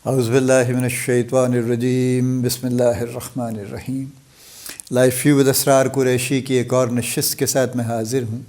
اعوذ باللہ من الشیطان الرجیم بسم اللہ الرحمن الرحیم۔ لائف ویو ود اسرار قریشی کی ایک اور نشست کے ساتھ میں حاضر ہوں۔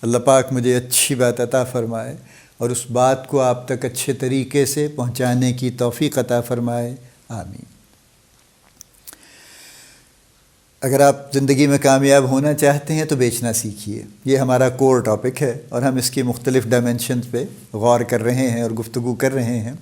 اللہ پاک مجھے اچھی بات عطا فرمائے اور اس بات کو آپ تک اچھے طریقے سے پہنچانے کی توفیق عطا فرمائے، آمین۔ اگر آپ زندگی میں کامیاب ہونا چاہتے ہیں تو بیچنا سیکھیے، یہ ہمارا کور ٹاپک ہے اور ہم اس کی مختلف ڈائمنشنز پہ غور کر رہے ہیں اور گفتگو کر رہے ہیں۔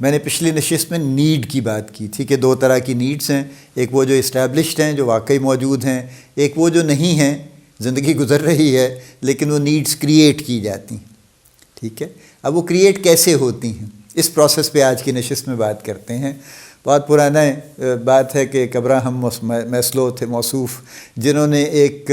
میں نے پچھلی نشست میں نیڈ کی بات کی تھی کہ دو طرح کی نیڈز ہیں، ایک وہ جو اسٹیبلشڈ ہیں، جو واقعی موجود ہیں، ایک وہ جو نہیں ہیں، زندگی گزر رہی ہے لیکن وہ نیڈز کریٹ کی جاتی ہیں، ٹھیک ہے۔ اب وہ کریٹ کیسے ہوتی ہیں، اس پروسیس پہ آج کی نشست میں بات کرتے ہیں۔ بہت پرانا بات ہے کہ ایک ابراہم میسلو تھے موصوف، جنہوں نے ایک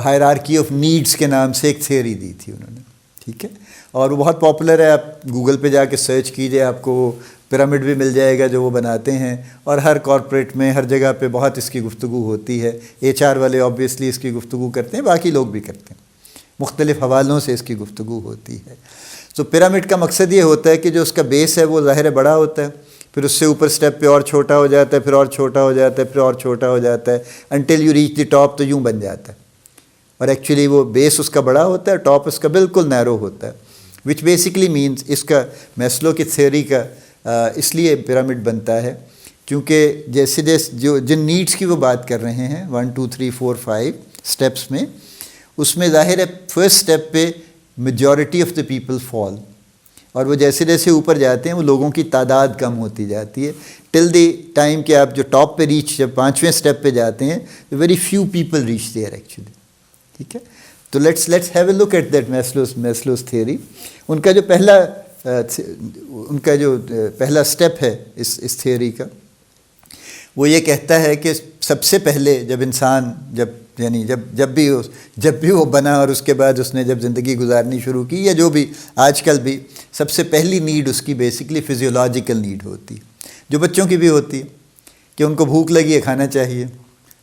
ہائرارکی آف نیڈز کے نام سے ایک تھیوری دی تھی انہوں نے، ٹھیک ہے، اور وہ بہت پاپولر ہے۔ آپ گوگل پہ جا کے سرچ کیجئے، آپ کو وہ پیرامڈ بھی مل جائے گا جو وہ بناتے ہیں، اور ہر کارپوریٹ میں ہر جگہ پہ بہت اس کی گفتگو ہوتی ہے۔ HR والے آبویسلی اس کی گفتگو کرتے ہیں، باقی لوگ بھی کرتے ہیں، مختلف حوالوں سے اس کی گفتگو ہوتی ہے۔ تو پیرامڈ کا مقصد یہ ہوتا ہے کہ جو اس کا بیس ہے وہ ظاہر بڑا ہوتا ہے، پھر اس سے اوپر سٹیپ پہ اور چھوٹا ہو جاتا ہے، پھر اور چھوٹا ہو جاتا ہے، پھر اور چھوٹا ہو جاتا ہے، until you reach the top, تو یوں بن جاتا ہے۔ اور ایکچولی وہ بیس اس کا بڑا ہوتا ہے، ٹاپ اس کا بالکل نیرو ہوتا ہے، وچ بیسکلی مینز اس کا میسلو کی تھیوری کا اس لیے پیرامڈ بنتا ہے کیونکہ جیسے جو جن نیڈس کی وہ بات کر رہے ہیں 1 2 3 4 5 سٹیپس میں، اس میں ظاہر ہے فرسٹ سٹیپ پہ majority of the people fall, اور وہ جیسے جیسے اوپر جاتے ہیں وہ لوگوں کی تعداد کم ہوتی جاتی ہے ٹل دی ٹائم کہ آپ جو ٹاپ پہ ریچ جب 5ویں سٹیپ پہ جاتے ہیں very few people reach there actually, ٹھیک ہے۔ تو let's have a look at that Maslow's theory. ان کا جو پہلا سٹیپ ہے اس تھیوری کا، وہ یہ کہتا ہے کہ سب سے پہلے جب انسان جب بھی وہ بنا اور اس کے بعد اس نے جب زندگی گزارنی شروع کی، یا جو بھی آج کل بھی، سب سے پہلی نیڈ اس کی بیسکلی فزیولوجیکل نیڈ ہوتی ہے، جو بچوں کی بھی ہوتی ہے کہ ان کو بھوک لگی ہے، کھانا چاہیے،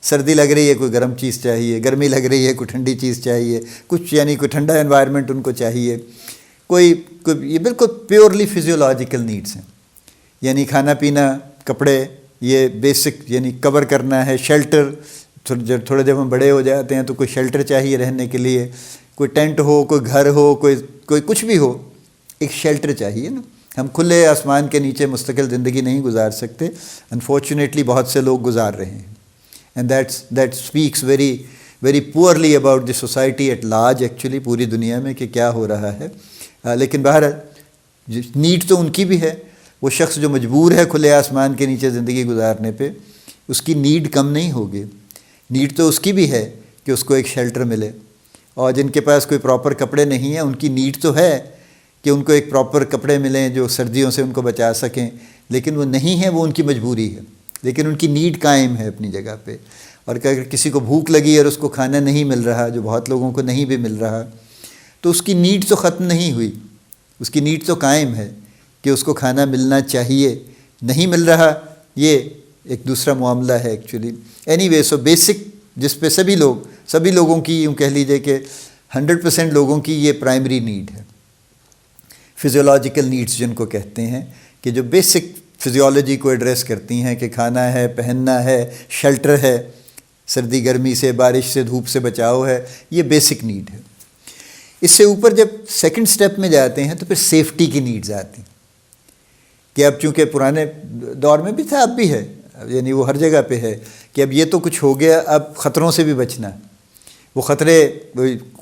سردی لگ رہی ہے کوئی گرم چیز چاہیے، گرمی لگ رہی ہے کوئی ٹھنڈی چیز چاہیے، کچھ کوئی ٹھنڈا انوائرمنٹ ان کو چاہیے، کوئی یہ بالکل پیورلی فزیولوجیکل نیڈس ہیں، کھانا پینا، کپڑے، یہ بیسک کور کرنا ہے، شیلٹر، تھوڑے جب ہم بڑے ہو جاتے ہیں تو کوئی شیلٹر چاہیے رہنے کے لیے، کوئی ٹینٹ ہو، کوئی گھر ہو، کوئی کچھ بھی ہو، ایک شیلٹر چاہیے نا۔ ہم کھلے آسمان کے نیچے مستقل زندگی نہیں گزار سکتے، انفارچونیٹلی بہت سے لوگ گزار رہے ہیں، and that speaks very poorly about the society at large actually، پوری دنیا میں کہ کیا ہو رہا ہے۔ لیکن بہرحال نیڈ تو ان کی بھی ہے، وہ شخص جو مجبور ہے کھلے آسمان کے نیچے زندگی گزارنے پہ، اس کی نیڈ کم نہیں ہوگی، نیڈ تو اس کی بھی ہے کہ اس کو ایک شیلٹر ملے، اور جن کے پاس کوئی پراپر کپڑے نہیں ہیں ان کی نیڈ تو ہے کہ ان کو ایک پراپر کپڑے ملیں جو سردیوں سے ان کو بچا سکیں، لیکن وہ نہیں ہے، وہ ان کی مجبوری ہے، لیکن ان کی نیڈ قائم ہے اپنی جگہ پہ۔ اور اگر کسی کو بھوک لگی اور اس کو کھانا نہیں مل رہا، جو بہت لوگوں کو نہیں بھی مل رہا، تو اس کی نیڈ تو ختم نہیں ہوئی، اس کی نیڈ تو قائم ہے کہ اس کو کھانا ملنا چاہیے، نہیں مل رہا، یہ ایک دوسرا معاملہ ہے actually. Any way, so basic جس پہ سبھی لوگوں کی، یوں کہہ لیجیے کہ 100% لوگوں کی یہ پرائمری نیڈ ہے، فزیولوجیکل نیڈز جن کو کہتے ہیں، کہ جو بیسک فزیولوجی کو ایڈریس کرتی ہیں کہ کھانا ہے، پہننا ہے، شیلٹر ہے، سردی گرمی سے، بارش سے، دھوپ سے بچاؤ ہے، یہ بیسک نیڈ ہے۔ اس سے اوپر جب سیکنڈ سٹیپ میں جاتے ہیں تو پھر سیفٹی کی نیڈز آتی ہیں کہ اب چونکہ پرانے دور میں بھی تھا، اب بھی ہے، وہ ہر جگہ پہ ہے کہ اب یہ تو کچھ ہو گیا، اب خطروں سے بھی بچنا ہے۔ وہ خطرے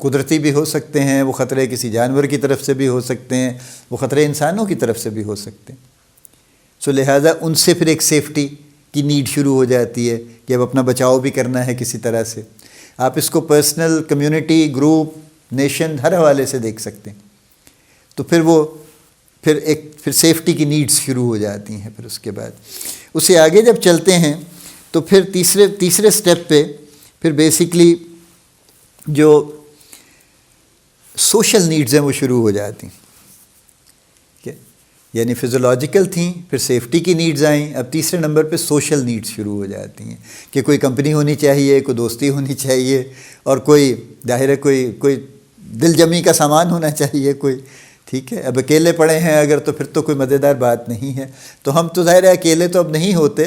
قدرتی بھی ہو سکتے ہیں، وہ خطرے کسی جانور کی طرف سے بھی ہو سکتے ہیں، وہ خطرے انسانوں کی طرف سے بھی ہو سکتے ہیں۔ سو لہٰذا ان سے پھر ایک سیفٹی کی نیڈ شروع ہو جاتی ہے کہ اب اپنا بچاؤ بھی کرنا ہے کسی طرح سے۔ آپ اس کو پرسنل، کمیونٹی، گروپ، نیشن، ہر حوالے سے دیکھ سکتے ہیں۔ تو پھر سیفٹی کی نیڈز شروع ہو جاتی ہیں۔ پھر اس کے بعد اس سے آگے جب چلتے ہیں تو پھر تیسرے سٹیپ پہ پھر بیسکلی جو سوشل نیڈز ہیں وہ شروع ہو جاتی ہیں، فزیولوجیکل تھیں، پھر سیفٹی کی نیڈز آئیں، اب تیسرے نمبر پہ سوشل نیڈز شروع ہو جاتی ہیں کہ کوئی کمپنی ہونی چاہیے، کوئی دوستی ہونی چاہیے، اور کوئی ظاہر ہے کوئی دل جمی کا سامان ہونا چاہیے، کوئی، ٹھیک ہے. اب اکیلے پڑے ہیں اگر تو پھر تو کوئی مزیدار بات نہیں ہے. تو ہم تو ظاہر ہے اکیلے تو اب نہیں ہوتے،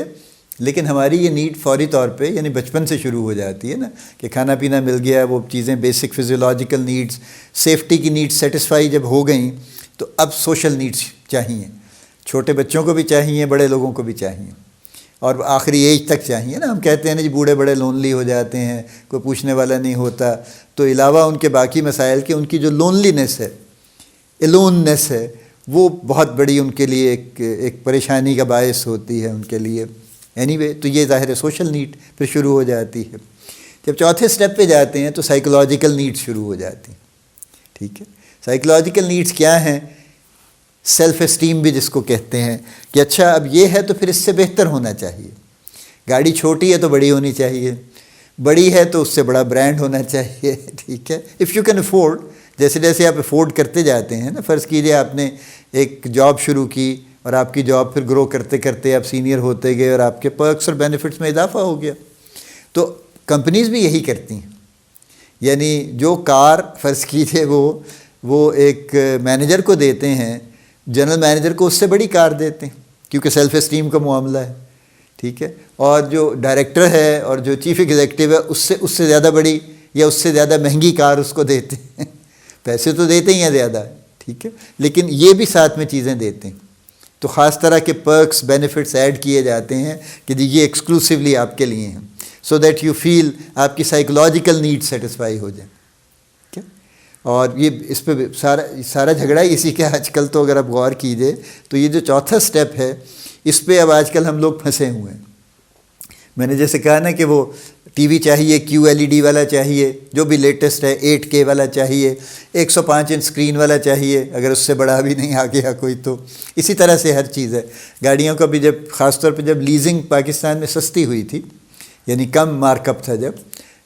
لیکن ہماری یہ نیڈ فوری طور پہ یعنی بچپن سے شروع ہو جاتی ہے نا کہ کھانا پینا مل گیا، وہ چیزیں بیسک فزیولوجیکل نیڈز، سیفٹی کی نیڈز سیٹسفائی جب ہو گئیں تو اب سوشل نیڈز چاہیے. چھوٹے بچوں کو بھی چاہیے، بڑے لوگوں کو بھی چاہیے، اور آخری ایج تک چاہیے نا. ہم کہتے ہیں نا جی بوڑھے بڑے لونلی ہو جاتے ہیں، کوئی پوچھنے والا نہیں ہوتا. تو علاوہ ان کے باقی مسائل کے ان کی جو لونلینس ہے، الوننس ہے، وہ بہت بڑی ان کے لیے ایک پریشانی کا باعث ہوتی ہے ان کے لیے. اینی وے تو یہ ظاہر ہے سوشل نیڈ پھر شروع ہو جاتی ہے. جب چوتھے سٹیپ پہ جاتے ہیں تو سائیکولوجیکل نیڈز شروع ہو جاتی ہیں. ٹھیک ہے. سائیکولوجیکل نیڈز کیا ہیں؟ سیلف اسٹیم بھی جس کو کہتے ہیں کہ اچھا اب یہ ہے تو پھر اس سے بہتر ہونا چاہیے. گاڑی چھوٹی ہے تو بڑی ہونی چاہیے، بڑی ہے تو اس سے بڑا برانڈ ہونا چاہیے. ٹھیک ہے. اف یو کین افورڈ، جیسے جیسے آپ افورڈ کرتے جاتے ہیں نا، فرض کیجئے آپ نے ایک جاب شروع کی اور آپ کی جاب پھر گرو کرتے کرتے آپ سینئر ہوتے گئے اور آپ کے پرکس اور بینیفٹس میں اضافہ ہو گیا. تو کمپنیز بھی یہی کرتی ہیں. یعنی جو کار فرض کیجئے وہ ایک مینیجر کو دیتے ہیں، جنرل مینیجر کو اس سے بڑی کار دیتے ہیں کیونکہ سیلف اسٹیم کا معاملہ ہے. ٹھیک ہے. اور جو ڈائریکٹر ہے اور جو چیف ایگزیکٹو ہے اس سے زیادہ بڑی یا اس سے زیادہ مہنگی کار اس کو دیتے ہیں. پیسے تو دیتے ہی ہیں زیادہ، ٹھیک ہے، لیکن یہ بھی ساتھ میں چیزیں دیتے ہیں. تو خاص طرح کے پرکس بینیفٹس ایڈ کیے جاتے ہیں کہ جی یہ ایکسکلوسیولی آپ کے لیے ہیں، سو دیٹ یو فیل آپ کی سائیکولوجیکل نیڈ سیٹسفائی ہو جائیں. اور یہ اس پہ سارا جھگڑا ہی اسی کا آج کل. تو اگر آپ غور کیجئے تو یہ جو چوتھا سٹیپ ہے اس پہ اب آج کل ہم لوگ پھنسے ہوئے ہیں. میں نے جیسے کہا نا کہ وہ ٹی وی چاہیے، QLED والا چاہیے، جو بھی لیٹسٹ ہے، 8K والا چاہیے، 105 انچ اسکرین والا چاہیے، اگر اس سے بڑا بھی نہیں آ گیا کوئی تو. اسی طرح سے ہر چیز ہے. گاڑیوں کا بھی جب خاص طور پہ جب لیزنگ پاکستان میں سستی ہوئی تھی، یعنی کم مارک اپ تھا، جب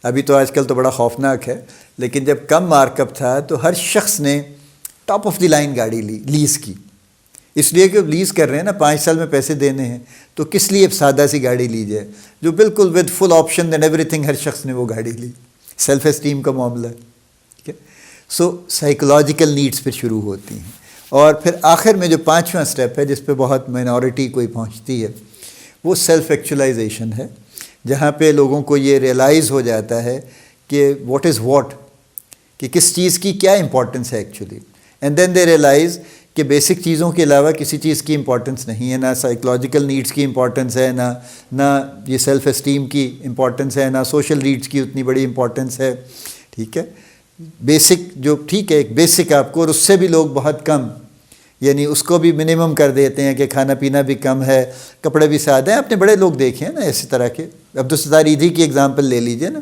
ابھی تو آج کل تو بڑا خوفناک ہے، لیکن جب کم مارک اپ تھا تو ہر شخص نے ٹاپ آف دی لائن گاڑی لی، لیز کی. اس لیے کہ لیز کر رہے ہیں نا، 5 سال میں پیسے دینے ہیں، تو کس لیے سادہ سی گاڑی لی جائے جو بالکل with full option and everything. ہر شخص نے وہ گاڑی لی. سیلف اسٹیم کا معاملہ ہے. ٹھیک ہے. سو سائیکولوجیکل نیڈس پھر شروع ہوتی ہیں. اور پھر آخر میں جو 5واں سٹیپ ہے جس پہ بہت مائنورٹی کوئی پہنچتی ہے، وہ سیلف ایکچولائزیشن ہے، جہاں پہ لوگوں کو یہ ریئلائز ہو جاتا ہے کہ واٹ از واٹ، کہ کس چیز کی کیا امپورٹنس ہے actually. And then they realise کہ بیسک چیزوں کے علاوہ کسی چیز کی امپورٹنس نہیں ہے، نہ سائیکولوجیکل نیڈس کی امپورٹنس ہے، نہ یہ سیلف اسٹیم کی امپورٹنس ہے، نہ سوشل نیڈس کی اتنی بڑی امپورٹنس ہے. ٹھیک ہے. بیسک جو ٹھیک ہے ایک بیسک آپ کو، اور اس سے بھی لوگ بہت کم، یعنی اس کو بھی منیمم کر دیتے ہیں کہ کھانا پینا بھی کم ہے، کپڑے بھی سادہ ہیں. اپنے بڑے لوگ دیکھیں نا اسی طرح کے. عبدالستار ایدھی کی اگزامپل لے لیجئے نا،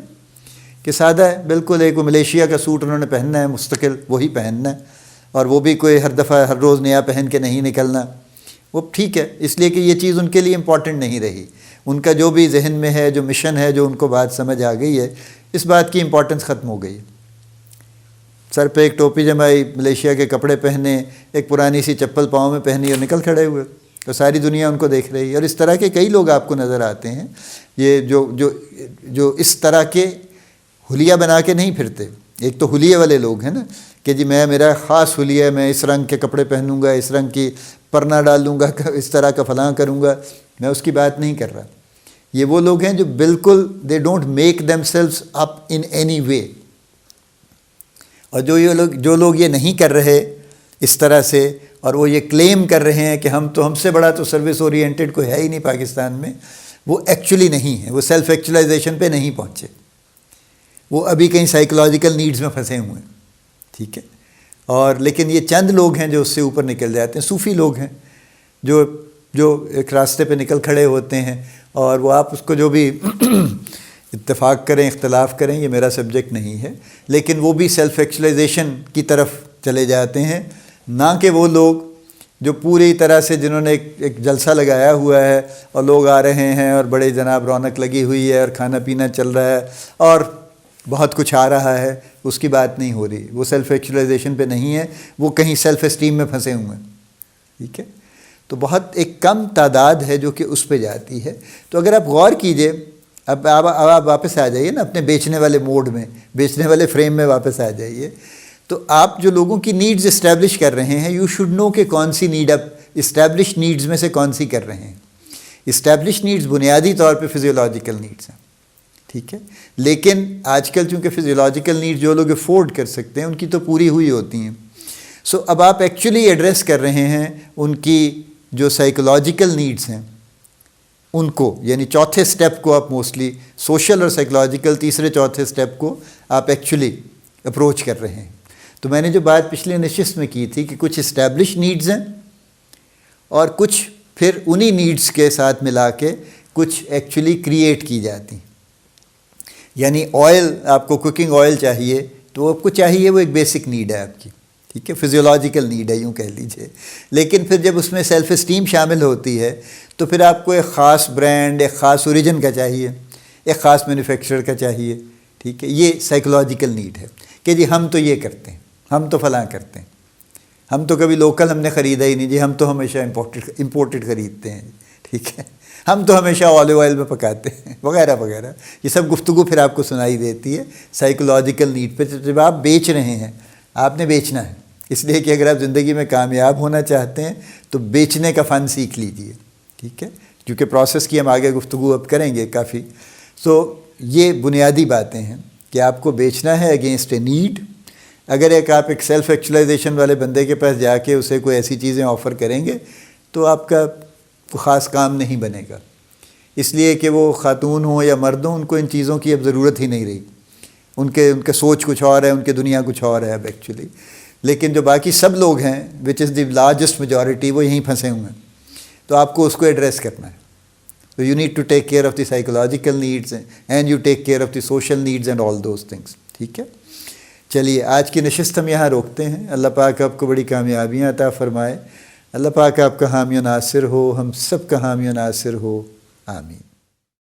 کہ سادہ ہے بالکل. ایک وہ ملیشیا کا سوٹ انہوں نے پہننا ہے، مستقل وہی پہننا ہے، اور وہ بھی کوئی ہر دفعہ ہر روز نیا پہن کے نہیں نکلنا. وہ ٹھیک ہے اس لیے کہ یہ چیز ان کے لیے امپورٹنٹ نہیں رہی. ان کا جو بھی ذہن میں ہے، جو مشن ہے، جو ان کو بات سمجھ آ گئی ہے، اس بات کی امپورٹنس ختم ہو گئی. سر پہ ایک ٹوپی جمائی، ملیشیا کے کپڑے پہنے، ایک پرانی سی چپل پاؤں میں پہنی اور نکل کھڑے ہوئے، اور ساری دنیا ان کو دیکھ رہی ہے. اور اس طرح کے کئی لوگ آپ کو نظر آتے ہیں یہ جو اس طرح کے حلیہ بنا کے نہیں پھرتے. ایک تو حلیے والے لوگ ہیں نا کہ جی میرا خاص حلیہ ہے، میں اس رنگ کے کپڑے پہنوں گا، اس رنگ کی پرنا ڈالوں گا، اس طرح کا فلاں کروں گا. میں اس کی بات نہیں کر رہا. یہ وہ لوگ ہیں جو بالکل they don't make them selves up in any way. اور جو لوگ یہ نہیں کر رہے اس طرح سے، اور وہ یہ کلیم کر رہے ہیں کہ ہم سے بڑا تو سروس اورینٹڈ کوئی ہے ہی نہیں پاکستان میں، وہ ایکچولی نہیں ہے. وہ سیلف ایکچولائزیشن پہ نہیں پہنچے، وہ ابھی کہیں سائیکولوجیکل نیڈز میں پھنسے ہوئے ہیں. ٹھیک ہے. اور لیکن یہ چند لوگ ہیں جو اس سے اوپر نکل جاتے ہیں. صوفی لوگ ہیں جو ایک راستے پہ نکل کھڑے ہوتے ہیں، اور وہ آپ اس کو جو بھی اتفاق کریں، اختلاف کریں، یہ میرا سبجیکٹ نہیں ہے، لیکن وہ بھی سیلف ایکچولائزیشن کی طرف چلے جاتے ہیں. نہ کہ وہ لوگ جو پوری طرح سے جنہوں نے ایک جلسہ لگایا ہوا ہے اور لوگ آ رہے ہیں اور بڑے جناب رونق لگی ہوئی ہے اور کھانا پینا چل رہا ہے اور بہت کچھ آ رہا ہے، اس کی بات نہیں ہو رہی. وہ سیلف ایکچولائزیشن پہ نہیں ہے، وہ کہیں سیلف اسٹیم میں پھنسے ہوئے ہیں. ٹھیک ہے. تو بہت ایک کم تعداد ہے جو کہ اس پہ جاتی ہے. تو اگر آپ غور کیجئے، اب آپ واپس آ جائیے نا اپنے بیچنے والے موڈ میں، بیچنے والے فریم میں واپس آ جائیے. تو آپ جو لوگوں کی نیڈز اسٹیبلش کر رہے ہیں، یو شوڈ نو کہ کون سی نیڈ آپ اسٹیبلش نیڈز میں سے کون سی کر رہے ہیں. اسٹیبلش نیڈز بنیادی طور پہ فزیولوجیکل نیڈز ہیں، ٹھیک ہے. لیکن آج کل چونکہ فزیولوجیکل نیڈ جو لوگ افورڈ کر سکتے ہیں ان کی تو پوری ہوئی ہوتی ہیں. سو اب آپ ایکچولی ایڈریس کر رہے ہیں ان کی جو سائیکولوجیکل نیڈز ہیں ان کو، یعنی چوتھے سٹیپ کو آپ موسٹلی سوشل اور سائیکولوجیکل تیسرے چوتھے سٹیپ کو آپ ایکچولی اپروچ کر رہے ہیں. تو میں نے جو بات پچھلے نشست میں کی تھی کہ کچھ اسٹیبلش نیڈز ہیں اور کچھ پھر انہی نیڈز کے ساتھ ملا کے کچھ ایکچولی کریٹ کی جاتی ہیں. یعنی آئل، آپ کو کوکنگ آئل چاہیے تو آپ کو چاہیے، وہ ایک بیسک نیڈ ہے آپ کی، ٹھیک ہے، فزیولوجیکل نیڈ ہے یوں کہہ لیجئے. لیکن پھر جب اس میں سیلف اسٹیم شامل ہوتی ہے تو پھر آپ کو ایک خاص برانڈ، ایک خاص اوریجن کا چاہیے، ایک خاص مینوفیکچرر کا چاہیے، ٹھیک ہے. یہ سائیکولوجیکل نیڈ ہے کہ جی ہم تو یہ کرتے ہیں، ہم تو فلاں کرتے ہیں، ہم تو کبھی لوکل ہم نے خریدا ہی نہیں جی، ہم تو ہمیشہ امپورٹڈ خریدتے ہیں، ٹھیک ہے، ہم تو ہمیشہ آلیو آئل میں پکاتے ہیں، وغیرہ وغیرہ. یہ سب گفتگو پھر آپ کو سنائی دیتی ہے سائیکولوجیکل نیڈ پہ. جب آپ بیچ رہے ہیں، آپ نے بیچنا ہے، اس لیے کہ اگر آپ زندگی میں کامیاب ہونا چاہتے ہیں تو بیچنے کا فن سیکھ لیجئے، ٹھیک ہے، کیونکہ پروسیس کی ہم آگے گفتگو اب کریں گے کافی. سو یہ بنیادی باتیں ہیں کہ آپ کو بیچنا ہے اگینسٹ اے نیڈ. اگر آپ ایک سیلف ایکچولائزیشن والے بندے کے پاس جا کے اسے کوئی ایسی چیزیں آفر کریں گے تو آپ کا کوئی خاص کام نہیں بنے گا، اس لیے کہ وہ خاتون ہوں یا مرد ہوں، ان کو ان چیزوں کی اب ضرورت ہی نہیں رہی. ان کے سوچ کچھ اور ہے، ان کے دنیا کچھ اور ہے اب ایکچولی. لیکن جو باقی سب لوگ ہیں وچ از دی لارجسٹ میجورٹی، وہ یہیں پھنسے ہوئے ہیں. تو آپ کو اس کو ایڈریس کرنا ہے. تو you need to take care of the psychological needs and you take care of the social needs and all those things, ٹھیک ہے. چلیے آج کی نشست ہم یہاں روکتے ہیں. اللہ پاک آپ کو بڑی کامیابیاں عطا فرمائے. اللہ پاک آپ کا حامی و ناصر ہو، ہم سب کا حامی و ناصر ہو، آمین.